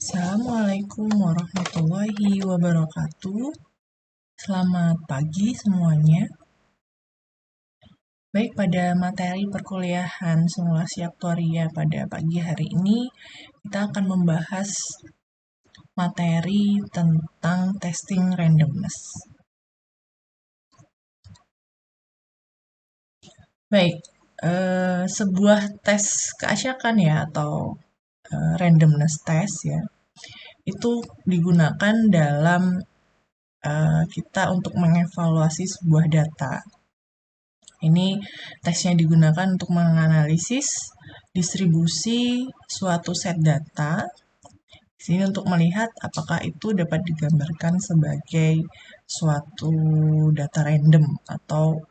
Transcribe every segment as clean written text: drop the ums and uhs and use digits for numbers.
Assalamualaikum warahmatullahi wabarakatuh. Selamat pagi semuanya. Baik, pada materi perkuliahan simulasi aktuaria pada pagi hari ini, kita akan membahas materi tentang testing randomness. Baik, sebuah tes keacyakan ya atau randomness test ya, itu digunakan dalam kita untuk mengevaluasi sebuah data. Ini tesnya digunakan untuk menganalisis distribusi suatu set data. Di sini untuk melihat apakah itu dapat digambarkan sebagai suatu data random atau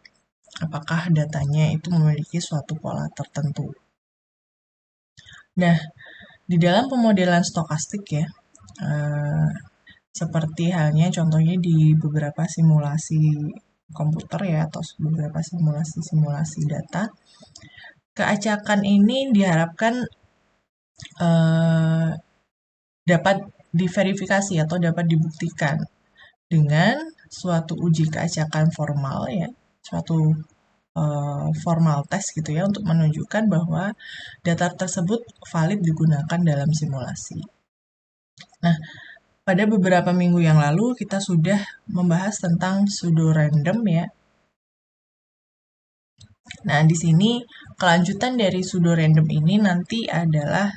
apakah datanya itu memiliki suatu pola tertentu. Nah, di dalam pemodelan stokastik ya, seperti halnya contohnya di beberapa simulasi komputer ya atau beberapa simulasi data, keacakan ini diharapkan dapat diverifikasi atau dapat dibuktikan dengan suatu uji keacakan formal ya, suatu formal test gitu ya untuk menunjukkan bahwa data tersebut valid digunakan dalam simulasi. Nah, pada beberapa minggu yang lalu kita sudah membahas tentang pseudo random ya. Nah, di sini kelanjutan dari pseudo random ini nanti adalah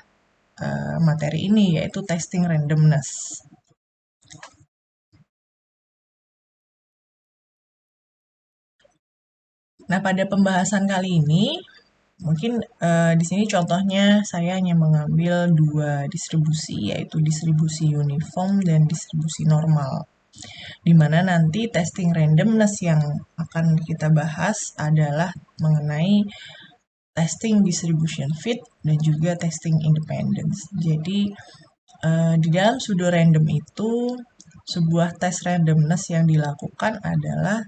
materi ini yaitu testing randomness. Nah, pada pembahasan kali ini mungkin di sini contohnya saya hanya mengambil dua distribusi yaitu distribusi uniform dan distribusi normal. Di mana nanti testing randomness yang akan kita bahas adalah mengenai testing distribution fit dan juga testing independence. Jadi di dalam pseudo random itu sebuah tes randomness yang dilakukan adalah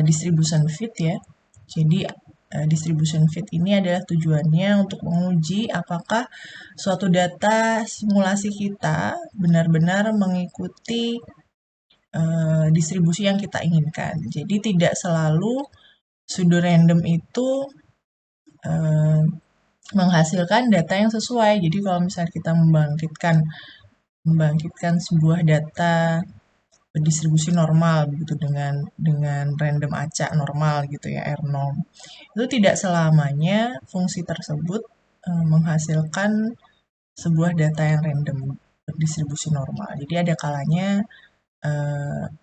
distribution fit ya. Jadi distribution fit ini adalah tujuannya untuk menguji apakah suatu data simulasi kita benar-benar mengikuti distribusi yang kita inginkan. Jadi tidak selalu pseudo random itu menghasilkan data yang sesuai. Jadi kalau misalnya kita membangkitkan sebuah data distribusi normal begitu dengan random acak normal gitu ya R0. Itu tidak selamanya fungsi tersebut menghasilkan sebuah data yang random berdistribusi normal. Jadi ada kalanya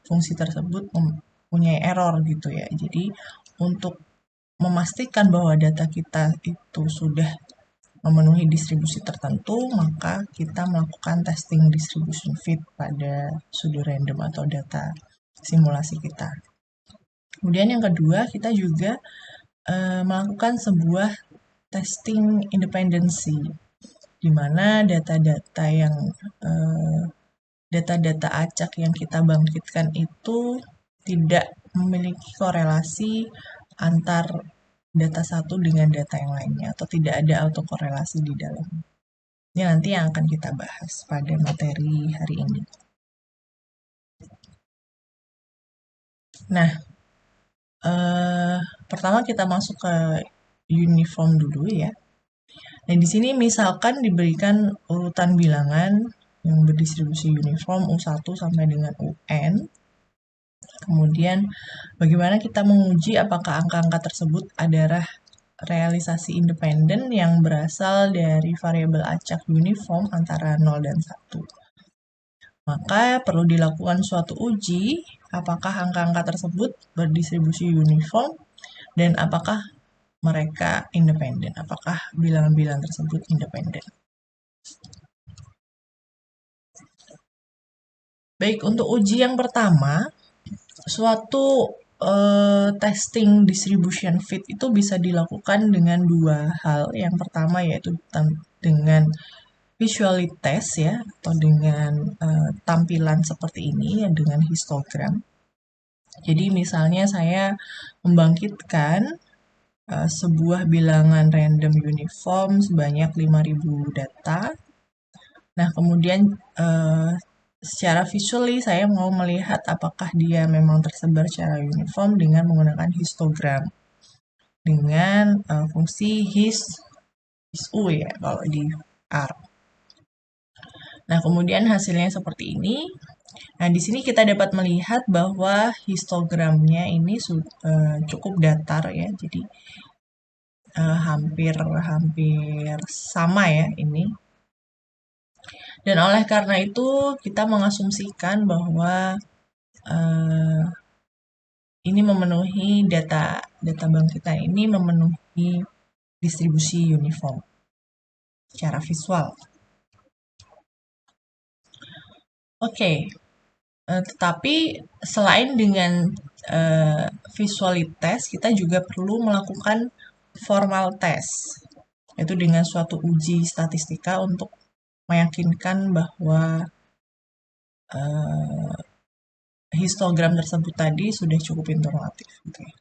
fungsi tersebut mempunyai error gitu ya. Jadi untuk memastikan bahwa data kita itu sudah memenuhi distribusi tertentu, maka kita melakukan testing distribution fit pada pseudo random atau data simulasi kita. Kemudian yang kedua, kita juga melakukan sebuah testing independency, di mana data-data acak yang kita bangkitkan itu tidak memiliki korelasi antar data satu dengan data yang lainnya atau tidak ada autokorelasi di dalam. Ini nanti yang akan kita bahas pada materi hari ini. Nah, pertama kita masuk ke uniform dulu ya. Nah, di sini misalkan diberikan urutan bilangan yang berdistribusi uniform U1 sampai dengan UN. Kemudian bagaimana kita menguji apakah angka-angka tersebut adalah realisasi independen yang berasal dari variabel acak uniform antara 0 dan 1. Maka perlu dilakukan suatu uji apakah angka-angka tersebut berdistribusi uniform dan apakah mereka independen, apakah bilangan-bilangan tersebut independen. Baik, untuk uji yang pertama, suatu testing distribution fit itu bisa dilakukan dengan dua hal. Yang pertama yaitu dengan visually test ya, atau dengan tampilan seperti ini ya, dengan histogram. Jadi misalnya saya membangkitkan sebuah bilangan random uniform sebanyak 5.000 data. Nah, kemudian secara visually saya mau melihat apakah dia memang tersebar secara uniform dengan menggunakan histogram dengan fungsi his u ya kalau di R. Nah, kemudian hasilnya seperti ini. Nah, di sini kita dapat melihat bahwa histogramnya ini cukup datar ya. Jadi hampir hampir sama ya ini. Dan oleh karena itu kita mengasumsikan bahwa eh, ini memenuhi data bank kita ini memenuhi distribusi uniform secara visual. Oke, tetapi selain dengan visualitas, kita juga perlu melakukan formal test, yaitu dengan suatu uji statistika untuk meyakinkan bahwa histogram tersebut tadi sudah cukup informatif. Gitu ya.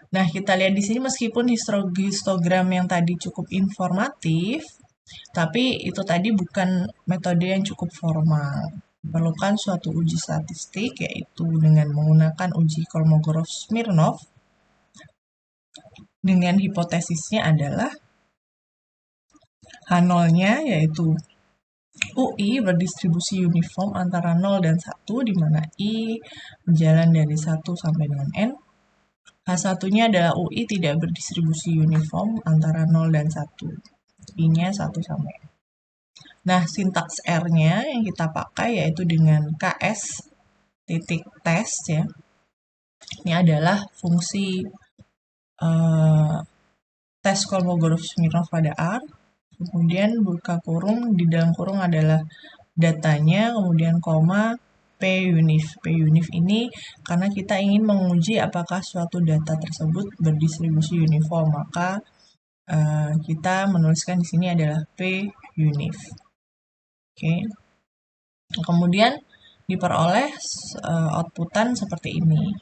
Nah, kita lihat di sini meskipun histogram yang tadi cukup informatif, tapi itu tadi bukan metode yang cukup formal. Diperlukan suatu uji statistik, yaitu dengan menggunakan uji Kolmogorov-Smirnov, dengan hipotesisnya adalah H0-nya, yaitu UI berdistribusi uniform antara 0 dan 1, di mana I berjalan dari 1 sampai dengan N. H1-nya adalah UI tidak berdistribusi uniform antara 0 dan 1. I-nya 1 sampai N. Nah, sintaks R-nya yang kita pakai yaitu dengan KS titik test ya. Ini adalah fungsi tes Kolmogorov-Smirnov pada R. Kemudian buka kurung, di dalam kurung adalah datanya, kemudian koma, P-unif. P-unif ini karena kita ingin menguji apakah suatu data tersebut berdistribusi uniform, maka kita menuliskan di sini adalah P-unif. Oke. Kemudian diperoleh outputan seperti ini.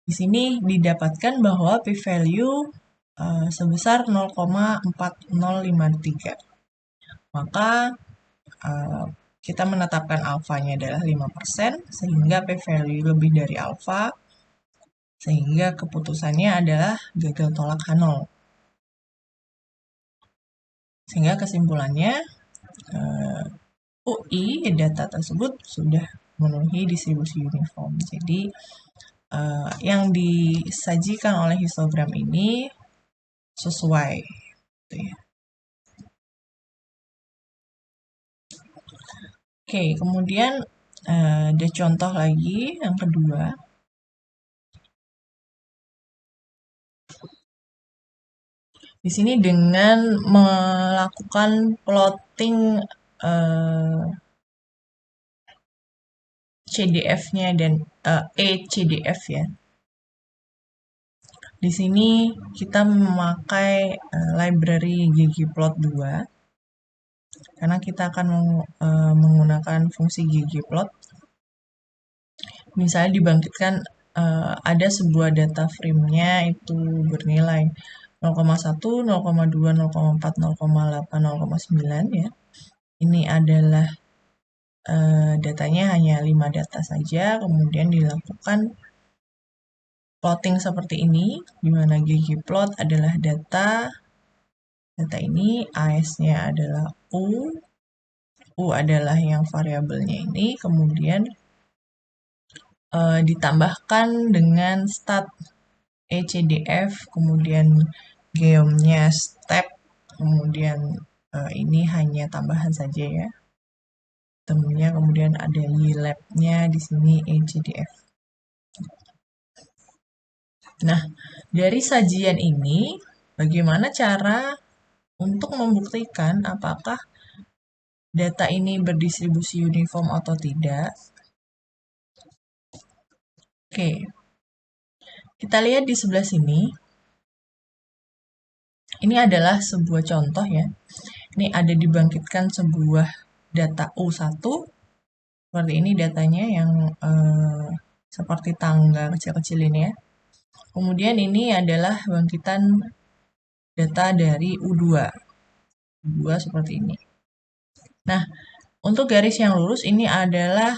Di sini didapatkan bahwa p-value sebesar 0,4053. Maka kita menetapkan alfanya adalah 5%, sehingga p-value lebih dari alfa, sehingga keputusannya adalah gagal tolak H0. Sehingga kesimpulannya UI data tersebut sudah memenuhi distribusi uniform. Jadi yang disajikan oleh histogram ini sesuai. Gitu ya. Oke, kemudian ada contoh lagi yang kedua. Di sini dengan melakukan plotting CDF-nya dan ECDF ya. Di sini kita memakai library ggplot2 karena kita akan menggunakan fungsi ggplot. Misalnya dibangkitkan ada sebuah data frame-nya itu bernilai 0,1, 0,2, 0,4, 0,8, 0,9 ya. Ini adalah datanya hanya 5 data saja, kemudian dilakukan plotting seperti ini, di mana ggplot adalah data ini, AS-nya adalah U adalah yang variabelnya ini, kemudian ditambahkan dengan stat ECDF, kemudian geomnya step, kemudian ini hanya tambahan saja ya. Temunya kemudian ada YLab-nya di sini ECDF. Nah, dari sajian ini bagaimana cara untuk membuktikan apakah data ini berdistribusi uniform atau tidak? Oke. Kita lihat di sebelah sini. Ini adalah sebuah contoh ya. Ini ada dibangkitkan sebuah data U1. Seperti ini datanya yang seperti tangga kecil-kecil ini ya. Kemudian ini adalah bangkitan data dari U2. U2 seperti ini. Nah, Untuk garis yang lurus ini adalah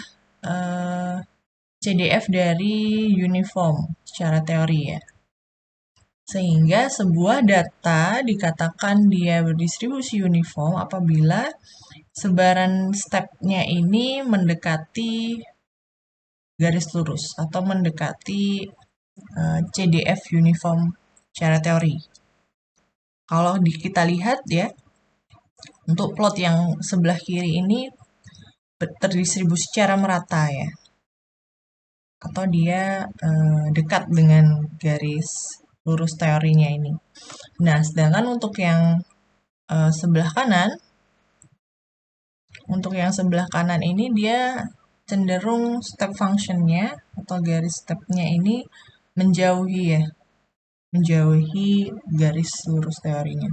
CDF dari uniform secara teori ya. Sehingga sebuah data dikatakan dia berdistribusi uniform apabila sebaran stepnya ini mendekati garis lurus atau mendekati CDF uniform secara teori. Kalau kita lihat ya, untuk plot yang sebelah kiri ini terdistribusi secara merata ya, atau dia dekat dengan garis lurus teorinya ini. Nah, sedangkan sebelah kanan, untuk yang sebelah kanan ini dia cenderung step functionnya atau garis stepnya ini menjauhi ya, menjauhi garis lurus teorinya.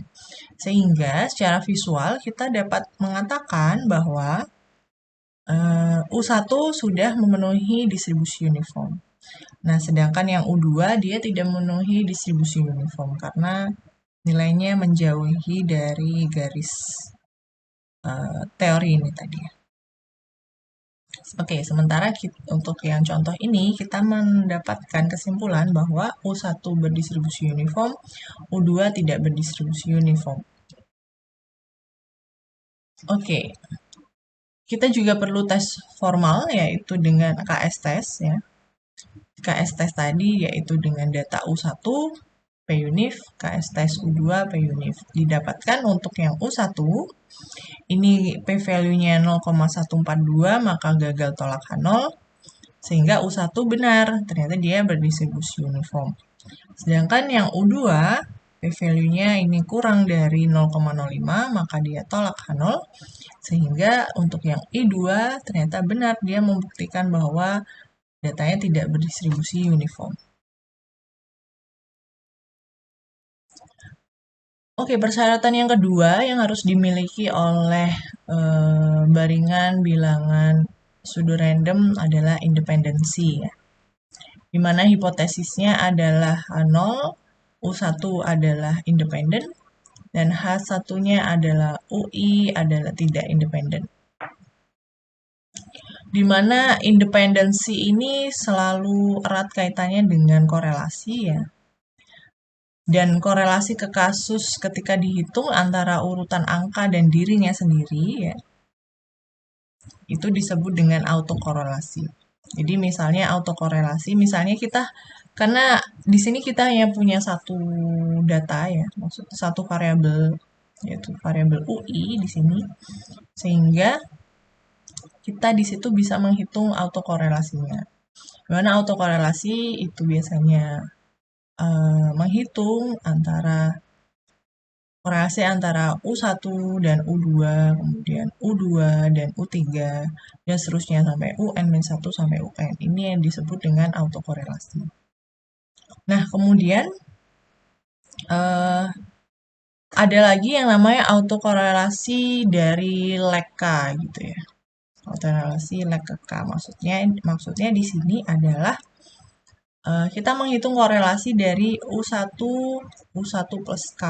Sehingga secara visual kita dapat mengatakan bahwa U1 sudah memenuhi distribusi uniform. Nah, sedangkan yang U2 dia tidak memenuhi distribusi uniform karena nilainya menjauhi dari garis teori ini tadi. Oke, sementara untuk yang contoh ini kita mendapatkan kesimpulan bahwa U1 berdistribusi uniform, U2 tidak berdistribusi uniform. Oke, kita juga perlu tes formal yaitu dengan KS test ya. KS test tadi yaitu dengan data U1 P-UNIF, KS test U2 P-UNIF. Didapatkan untuk yang U1 ini p-value-nya 0,142 maka gagal tolak H0 sehingga U1 benar, ternyata dia berdistribusi uniform. Sedangkan yang U2 p-value-nya ini kurang dari 0,05 maka dia tolak H0 sehingga untuk yang I2 ternyata benar, dia membuktikan bahwa datanya tidak berdistribusi uniform. Oke, persyaratan yang kedua yang harus dimiliki oleh baringan bilangan pseudo random adalah independensi ya. Dimana hipotesisnya adalah H0, U1 adalah independen, dan H1-nya adalah UI adalah tidak independen. Dimana independensi ini selalu erat kaitannya dengan korelasi ya. Dan korelasi ke kasus ketika dihitung antara urutan angka dan dirinya sendiri ya, itu disebut dengan autokorelasi. Jadi misalnya autokorelasi, misalnya kita karena di sini kita hanya punya satu data ya, maksudnya satu variabel yaitu variabel UI di sini, sehingga kita di situ bisa menghitung autokorelasinya. Dimana autokorelasi itu biasanya menghitung korelasi antara U1 dan U2, kemudian U2 dan U3, dan seterusnya sampai UN-1 sampai UN. Ini yang disebut dengan autokorelasi. Nah, kemudian ada lagi yang namanya autokorelasi dari Leka gitu ya. Autokorelasi Leka maksudnya di sini adalah kita menghitung korelasi dari U1, U1 plus K,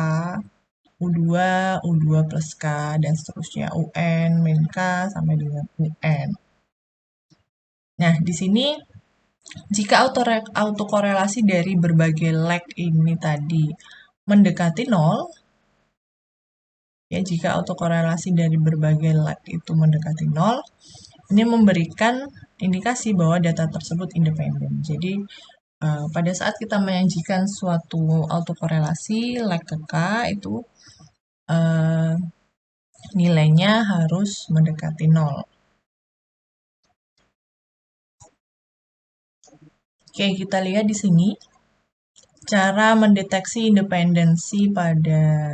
U2, U2 plus K, dan seterusnya UN, min K, sampai dengan UN. Nah, di sini jika autokorelasi dari berbagai leg ini tadi mendekati 0, ya jika autokorelasi dari berbagai leg itu mendekati 0, ini memberikan indikasi bahwa data tersebut independen. Jadi, pada saat kita menyajikan suatu autokorelasi leg ke K itu nilainya harus mendekati 0. Oke, kita lihat di sini cara mendeteksi independensi pada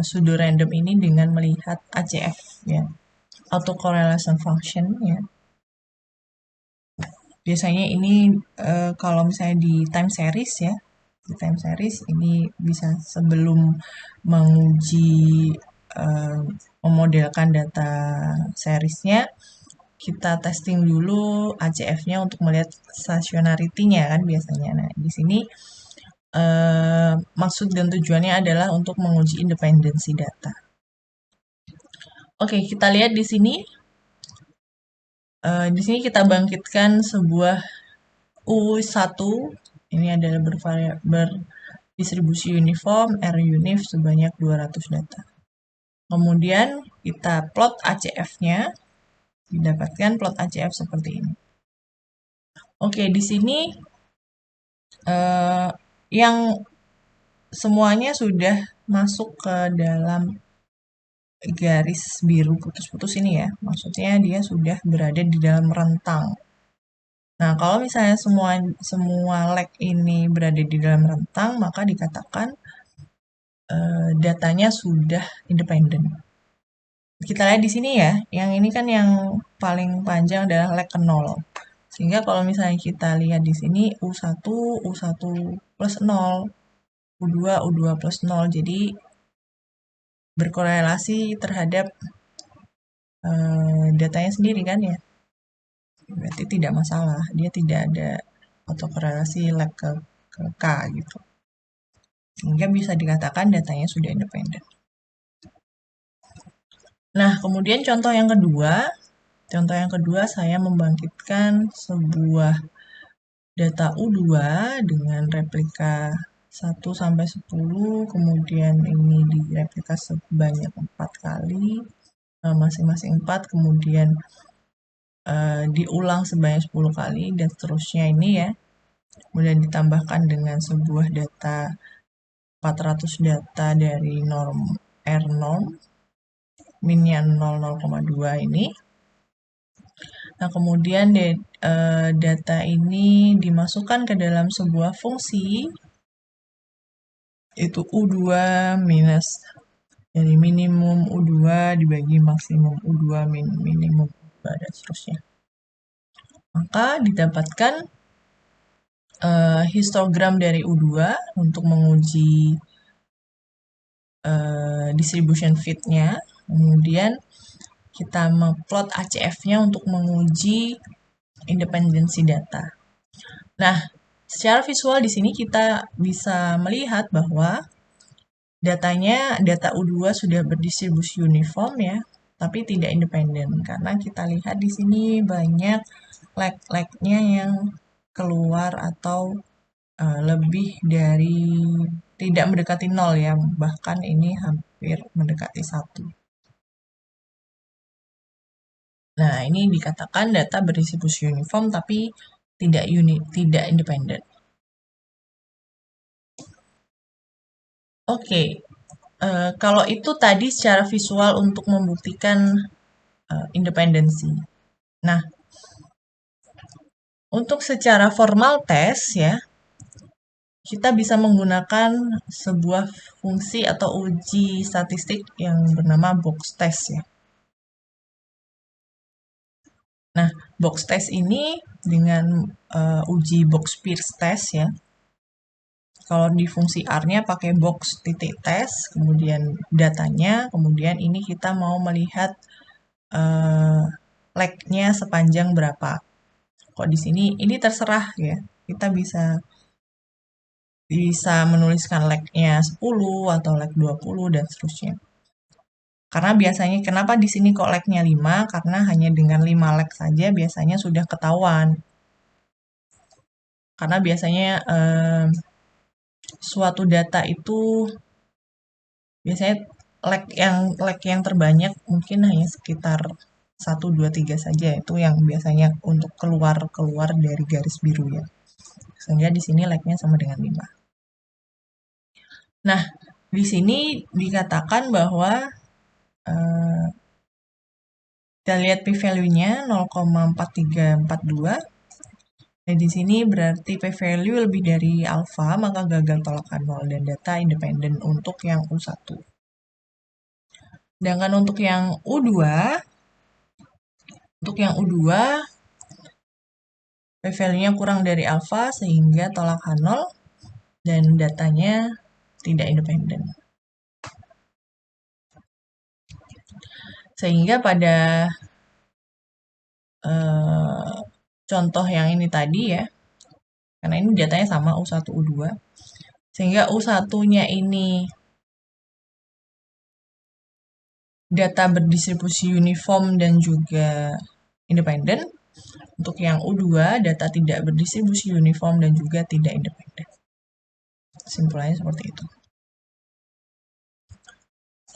pseudo random ini dengan melihat ACF ya, autocorrelation function ya. Biasanya ini kalau misalnya di time series ya, di time series ini bisa sebelum menguji memodelkan data seriesnya, kita testing dulu ACF-nya untuk melihat stationarity-nya kan biasanya. Nah, di sini maksud dan tujuannya adalah untuk menguji independensi data. Oke, kita lihat di sini. Di sini kita bangkitkan sebuah U1. Ini adalah berdistribusi uniform R-unif sebanyak 200 data. Kemudian kita plot ACF-nya, didapatkan plot ACF seperti ini. Oke, di sini eh, yang semuanya sudah masuk ke dalam garis biru putus-putus ini ya. Maksudnya dia sudah berada di dalam rentang. Nah, kalau misalnya semua leg ini berada di dalam rentang, maka dikatakan datanya sudah independen. Kita lihat di sini ya, yang ini kan yang paling panjang adalah leg ke 0. Sehingga kalau misalnya kita lihat di sini U1, U1 plus 0, U2, U2 plus 0. Jadi berkorelasi terhadap datanya sendiri kan ya. Berarti tidak masalah, dia tidak ada autokorelasi leg ke K gitu. Sehingga bisa dikatakan datanya sudah independen. Nah, kemudian contoh yang kedua saya membangkitkan sebuah data U2 dengan replika 1 sampai 10, kemudian ini direplika sebanyak 4 kali, masing-masing 4, kemudian diulang sebanyak 10 kali, dan seterusnya ini ya. Kemudian ditambahkan dengan sebuah data 400 data dari norm R norm, minnya 0,2 ini. Nah, kemudian data ini dimasukkan ke dalam sebuah fungsi, itu U2 minus dari minimum U2 dibagi maksimum U2 minimum U2 dan seterusnya. Maka didapatkan histogram dari U2 untuk menguji distribution fit-nya. Kemudian kita memplot ACF-nya untuk menguji independensi data. Nah, secara visual di sini kita bisa melihat bahwa data U2 sudah berdistribusi uniform ya, tapi tidak independen karena kita lihat di sini banyak leg-legnya yang keluar atau lebih dari tidak mendekati 0 ya, bahkan ini hampir mendekati 1. Nah, ini dikatakan data berdistribusi uniform tapi tidak independen. Oke, kalau itu tadi secara visual untuk membuktikan independensi. Nah, untuk secara formal tes ya, kita bisa menggunakan sebuah fungsi atau uji statistik yang bernama box test ya. Nah, box test ini dengan uji box Pierce test ya. Kalau di fungsi R-nya pakai box titik test, kemudian datanya, kemudian ini kita mau melihat leg-nya sepanjang berapa. Kok di sini ini terserah ya. Kita bisa menuliskan leg-nya 10 atau leg 20 dan seterusnya. Karena biasanya kenapa di sini kok leg-nya 5? Karena hanya dengan 5 leg saja biasanya sudah ketahuan. Karena biasanya suatu data itu biasanya leg yang terbanyak mungkin hanya sekitar 1, 2, 3 saja. Itu yang biasanya untuk keluar dari garis biru ya. Sehingga di sini leg-nya sama dengan 5. Nah, di sini dikatakan bahwa kita lihat p-value-nya 0,4342. Nah, di sini berarti p-value lebih dari alfa, maka gagal tolakan 0 dan data independen untuk yang U1. Sedangkan untuk yang U2, p-value-nya kurang dari alfa sehingga tolakan 0 dan datanya tidak independen. Sehingga pada contoh yang ini tadi ya, karena ini datanya sama U1, U2, sehingga U1-nya ini data berdistribusi uniform dan juga independen. Untuk yang U2, data tidak berdistribusi uniform dan juga tidak independen. Simpulannya seperti itu.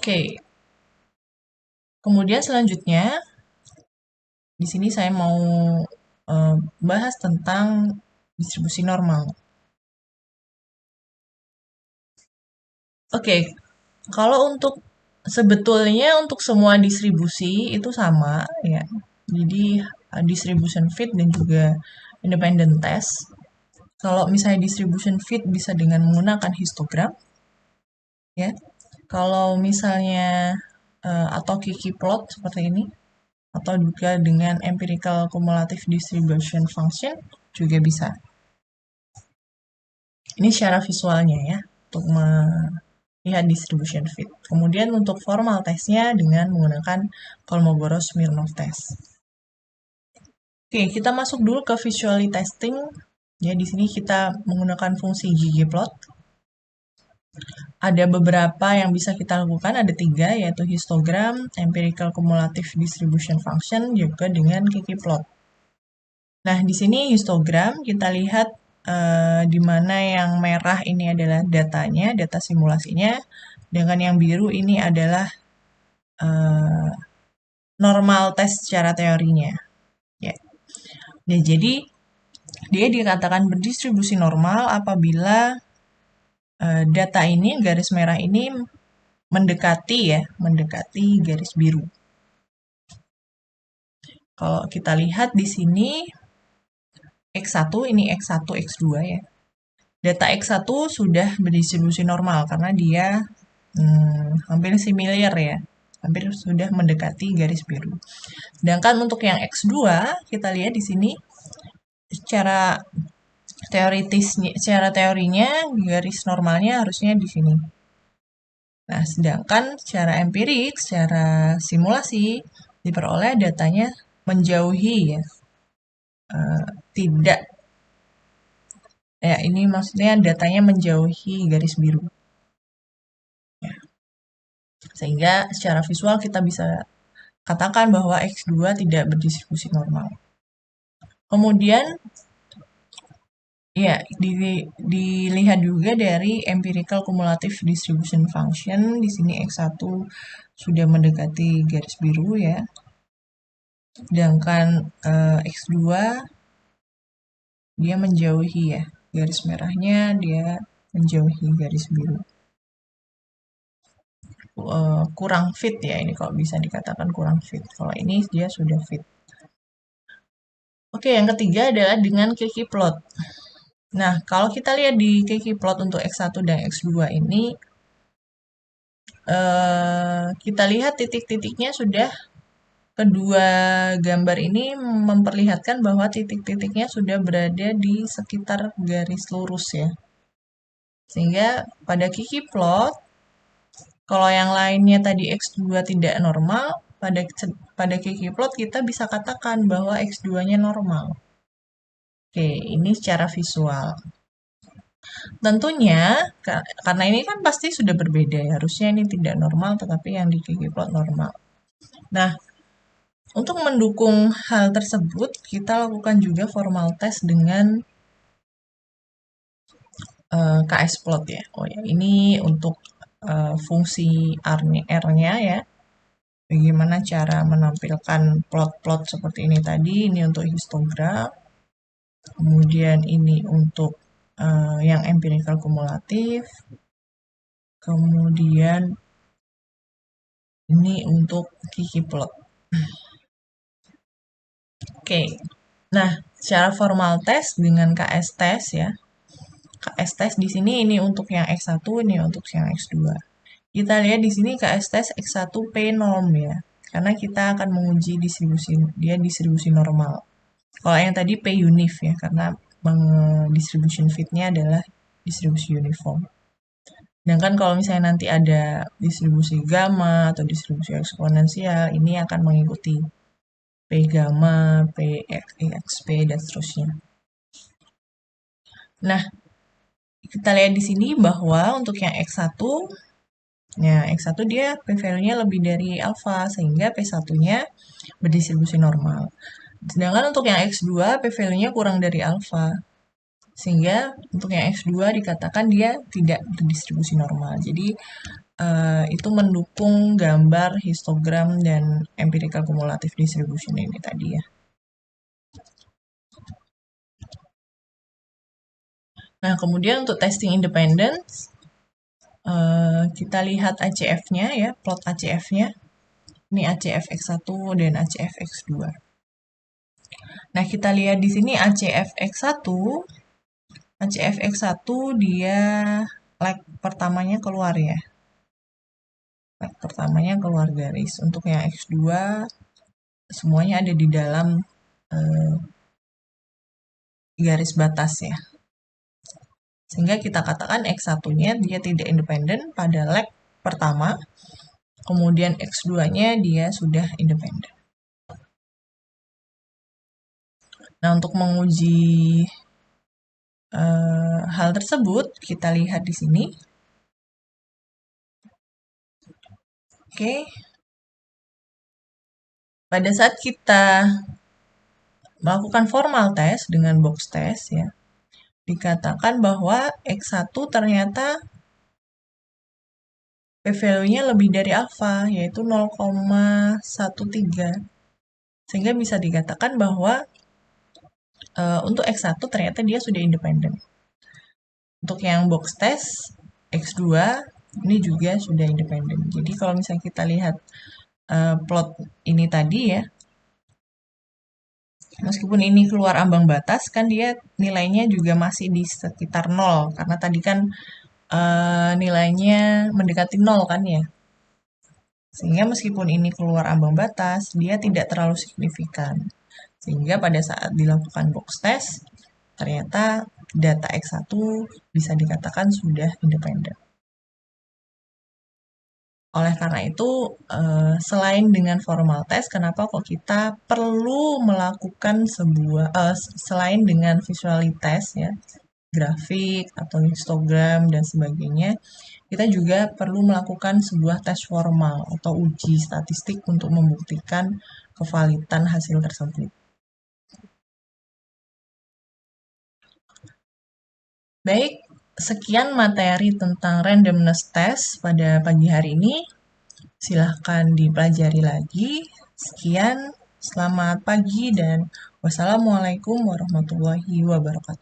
Oke. Kemudian selanjutnya, di sini saya mau bahas tentang distribusi normal. Oke, kalau untuk sebetulnya untuk semua distribusi itu sama ya. Jadi distribution fit dan juga independent test. Kalau misalnya distribution fit bisa dengan menggunakan histogram ya. Kalau misalnya atau Kiki plot seperti ini atau juga dengan empirical cumulative distribution function juga bisa. Ini secara visualnya ya untuk melihat distribution fit. Kemudian untuk formal testnya dengan menggunakan Kolmogorov-Smirnov test. Oke, kita masuk dulu ke visually testing. Ya, di sini kita menggunakan fungsi ggplot. Ada beberapa yang bisa kita lakukan, ada 3, yaitu histogram, empirical cumulative distribution function, juga dengan ggplot. Nah, di sini histogram kita lihat di mana yang merah ini adalah datanya, data simulasinya, dengan yang biru ini adalah normal test secara teorinya. Ya. Nah, jadi dia dikatakan berdistribusi normal apabila data ini, garis merah ini mendekati garis biru. Kalau kita lihat di sini X1, ini X1, X2 ya. Data X1 sudah berdistribusi normal karena dia hampir similar ya. Hampir sudah mendekati garis biru. Sedangkan untuk yang X2, kita lihat di sini secara teorinya garis normalnya harusnya di sini. Nah, sedangkan secara empirik, secara simulasi diperoleh datanya menjauhi ya. Tidak ya, ini maksudnya datanya menjauhi garis biru. Ya. Sehingga secara visual kita bisa katakan bahwa X2 tidak berdistribusi normal. Kemudian ya, dilihat juga dari empirical cumulative distribution function. Di sini X1 sudah mendekati garis biru ya. Sedangkan X2 dia menjauhi ya. Garis merahnya dia menjauhi garis biru. Kurang fit ya ini, kalau bisa dikatakan kurang fit. Kalau ini dia sudah fit. Oke, yang ketiga adalah dengan Kiki plot. Nah, kalau kita lihat di Kiki plot untuk X1 dan X2 ini, kita lihat titik-titiknya sudah, kedua gambar ini memperlihatkan bahwa titik-titiknya sudah berada di sekitar garis lurus ya. Sehingga pada Kiki plot, kalau yang lainnya tadi X2 tidak normal, pada Kiki plot kita bisa katakan bahwa X2-nya normal. Oke, ini secara visual. Tentunya, karena ini kan pasti sudah berbeda ya, harusnya ini tidak normal, tetapi yang di ggplot normal. Nah, untuk mendukung hal tersebut, kita lakukan juga formal test dengan KS plot ya. Oh ya, ini untuk fungsi R-nya ya. Bagaimana cara menampilkan plot-plot seperti ini tadi, ini untuk histogram. Kemudian ini untuk yang empirical kumulatif. Kemudian ini untuk Kiki plot. Oke. Nah, secara formal test dengan KS test ya. KS test di sini ini untuk yang X1, ini untuk yang X2. Kita lihat di sini KS test X1 P norm ya. Karena kita akan menguji distribusi normal. Kalau yang tadi P unif ya, karena distribution fitnya adalah distribusi uniform. Sedangkan kalau misalnya nanti ada distribusi gamma atau distribusi eksponensial, ini akan mengikuti P gamma, P exp, dan seterusnya. Nah, kita lihat di sini bahwa untuk yang X1 Nah, X1 dia p-value-nya lebih dari alfa, sehingga P1-nya berdistribusi normal. Sedangkan untuk yang X2, p-value-nya kurang dari alfa. Sehingga untuk yang X2 dikatakan dia tidak berdistribusi normal. Jadi, itu mendukung gambar histogram dan empirical cumulative distribution ini tadi ya. Nah, kemudian untuk testing independence, kita lihat ACF-nya ya, plot ACF-nya. Ini ACF X1 dan ACF X2. Nah, kita lihat di sini ACF X1. ACF X1 dia leg pertamanya keluar ya. Leg pertamanya keluar garis. Untuk yang X2 semuanya ada di dalam eh, garis batas ya. Sehingga kita katakan X1-nya dia tidak independen pada leg pertama, kemudian X2-nya dia sudah independen. Nah, untuk menguji hal tersebut, kita lihat di sini. Oke. Pada saat kita melakukan formal test dengan box test ya, dikatakan bahwa X1 ternyata p-value-nya lebih dari alfa, yaitu 0,13. Sehingga bisa dikatakan bahwa untuk X1 ternyata dia sudah independen. Untuk yang box test X2 ini juga sudah independen. Jadi kalau misalnya kita lihat plot ini tadi ya, meskipun ini keluar ambang batas kan dia nilainya juga masih di sekitar 0 karena tadi kan nilainya mendekati 0 kan ya. Sehingga meskipun ini keluar ambang batas, dia tidak terlalu signifikan. Sehingga pada saat dilakukan box test, ternyata data X1 bisa dikatakan sudah independen. Oleh karena itu, selain dengan formal test, kenapa kok kita perlu melakukan selain dengan visually test ya, grafik atau histogram dan sebagainya, kita juga perlu melakukan sebuah tes formal atau uji statistik untuk membuktikan kevalidan hasil tersebut. Baik, sekian materi tentang randomness test pada pagi hari ini. Silahkan dipelajari lagi. Sekian, selamat pagi dan wassalamualaikum warahmatullahi wabarakatuh.